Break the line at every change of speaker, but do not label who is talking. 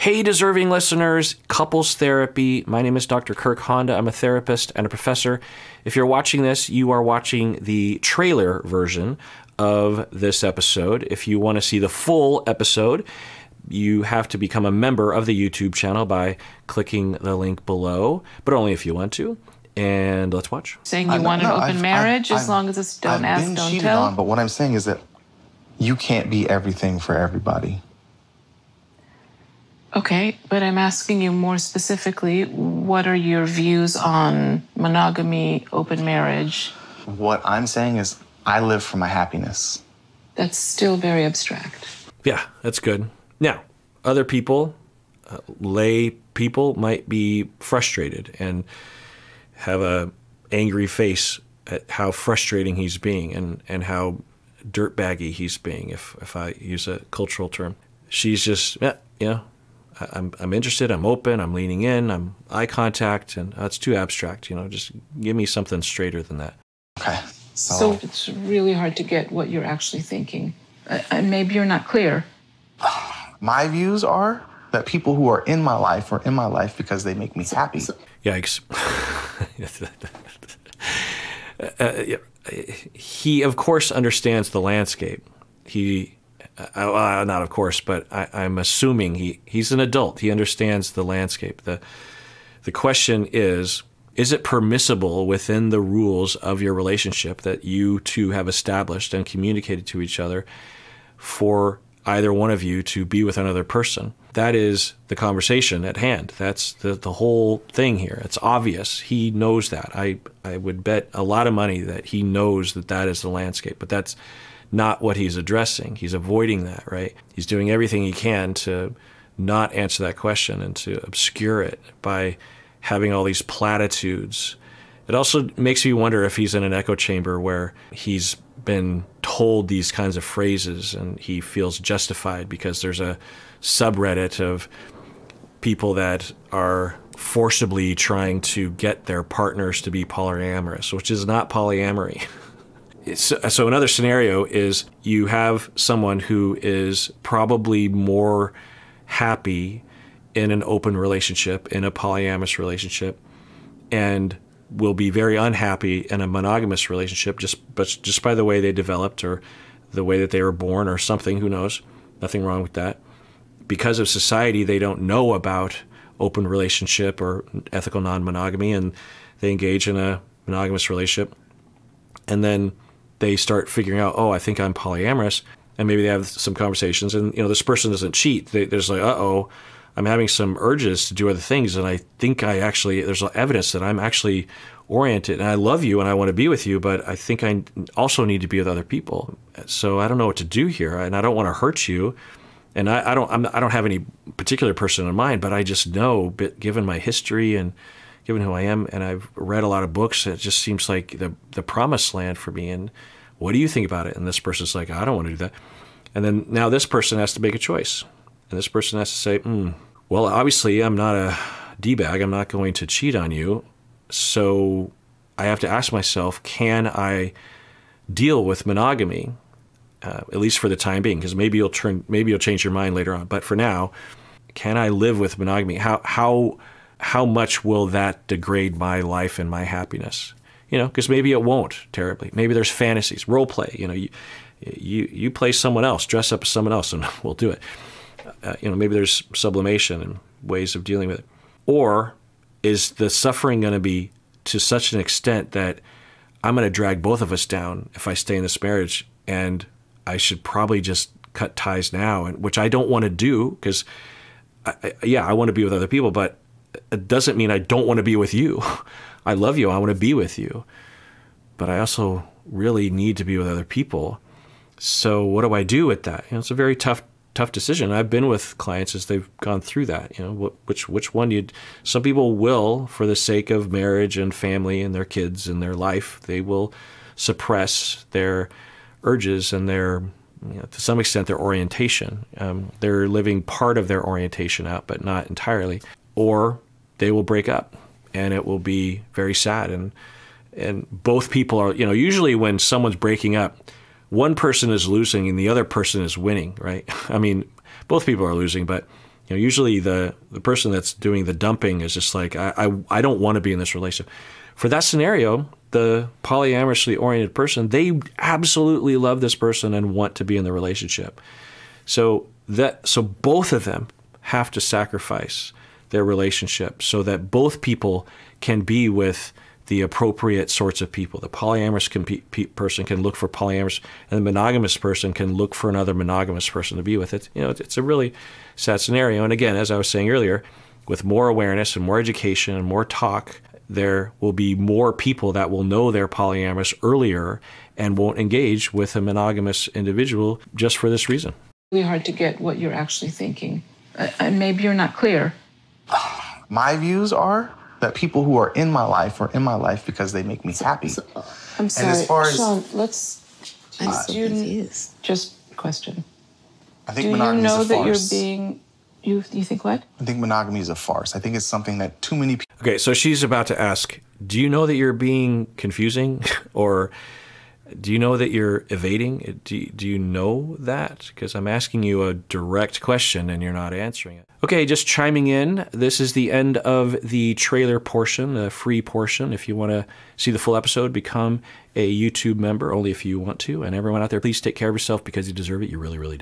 Hey, deserving listeners, couples therapy. My name is Dr. Kirk Honda. I'm a therapist and a professor. If you're watching this, you are watching the trailer version of this episode. If you want to see the full episode, you have to become a member of the YouTube channel by clicking the link below, but only if you want to. And let's watch.
Saying you want an open marriage as long as it's don't ask, don't tell?
I've been cheated on, but what I'm saying is that you can't be everything for everybody.
Okay, but I'm asking you more specifically, what are your views on monogamy, open marriage?
What I'm saying is I live for my happiness.
That's still very abstract.
Yeah, that's good. Now, other people, lay people, might be frustrated and have a angry face at how frustrating he's being and how dirtbaggy he's being, if I use a cultural term. She's just, I'm interested, I'm open, I'm leaning in, I'm eye contact, and it's too abstract, just give me something straighter than that.
Okay.
So it's really hard to get what you're actually thinking. Maybe you're not clear.
My views are that people who are in my life are in my life because they make me happy.
Yikes. He, of course, understands the landscape. Not of course, but I'm assuming he's an adult. He understands the landscape. The question is it permissible within the rules of your relationship that you two have established and communicated to each other for either one of you to be with another person? That is the conversation at hand. That's the whole thing here. It's obvious. He knows that. I would bet a lot of money that he knows that is the landscape, but that's not what he's addressing. He's avoiding that, right? He's doing everything he can to not answer that question and to obscure it by having all these platitudes. It also makes me wonder if he's in an echo chamber where he's been told these kinds of phrases and he feels justified because there's a subreddit of people that are forcibly trying to get their partners to be polyamorous, which is not polyamory. So another scenario is you have someone who is probably more happy in an open relationship, in a polyamorous relationship, and will be very unhappy in a monogamous relationship just by the way they developed or the way that they were born or something, who knows, nothing wrong with that. Because of society, they don't know about open relationship or ethical non-monogamy, and they engage in a monogamous relationship. And then they start figuring out, oh, I think I'm polyamorous, and maybe they have some conversations, and this person doesn't cheat. There's like, uh-oh, I'm having some urges to do other things, and I think there's evidence that I'm actually oriented, and I love you, and I want to be with you, but I think I also need to be with other people. So I don't know what to do here, and I don't want to hurt you, and I don't have any particular person in mind, but I just know, given my history and given who I am, and I've read a lot of books, it just seems like the promised land for me. And what do you think about it? And this person's like, I don't want to do that. And then now this person has to make a choice. And this person has to say, well, obviously I'm not a D-bag. I'm not going to cheat on you. So I have to ask myself, can I deal with monogamy, at least for the time being? Because maybe you'll change your mind later on. But for now, can I live with monogamy? How much will that degrade my life and my happiness? Because maybe it won't terribly. Maybe there's fantasies, role play. You play someone else, dress up as someone else, and we'll do it. Maybe there's sublimation and ways of dealing with it. Or is the suffering going to be to such an extent that I'm going to drag both of us down if I stay in this marriage, and I should probably just cut ties now, and which I don't want to do because, I want to be with other people, but it doesn't mean I don't want to be with you. I love you. I want to be with you. But I also really need to be with other people. So what do I do with that? It's a very tough decision. I've been with clients as they've gone through that. Which one some people will, for the sake of marriage and family and their kids and their life, they will suppress their urges and their, to some extent, their orientation. They're living part of their orientation out, but not entirely. Or they will break up, and it will be very sad. And both people are, usually when someone's breaking up, one person is losing and the other person is winning, right? I mean, both people are losing, but Usually the person that's doing the dumping is just like, I don't want to be in this relationship. For that scenario, the polyamorously oriented person, they absolutely love this person and want to be in the relationship. So both of them have to sacrifice their relationship so that both people can be with the appropriate sorts of people. The polyamorous person can look for polyamorous, and the monogamous person can look for another monogamous person to be with. It's a really sad scenario. And again, as I was saying earlier, with more awareness and more education and more talk, there will be more people that will know they're polyamorous earlier and won't engage with a monogamous individual just for this reason.
Really hard to get what you're actually thinking. And maybe you're not clear.
My views are that people who are in my life are in my life because they make me happy.
I'm sorry,
as far as,
Sean, let's...
I'm so confused.
Just question.
I think
Do you
monogamy
know
is a
that you're
farce.
being... You think what?
I think monogamy is a farce. I think it's something that too many people...
Okay, so she's about to ask, do you know that you're being confusing? Or do you know that you're evading? Do you know that? Because I'm asking you a direct question and you're not answering it. Okay, just chiming in. This is the end of the trailer portion, the free portion. If you want to see the full episode, become a YouTube member, only if you want to. And everyone out there, please take care of yourself because you deserve it. You really, really do.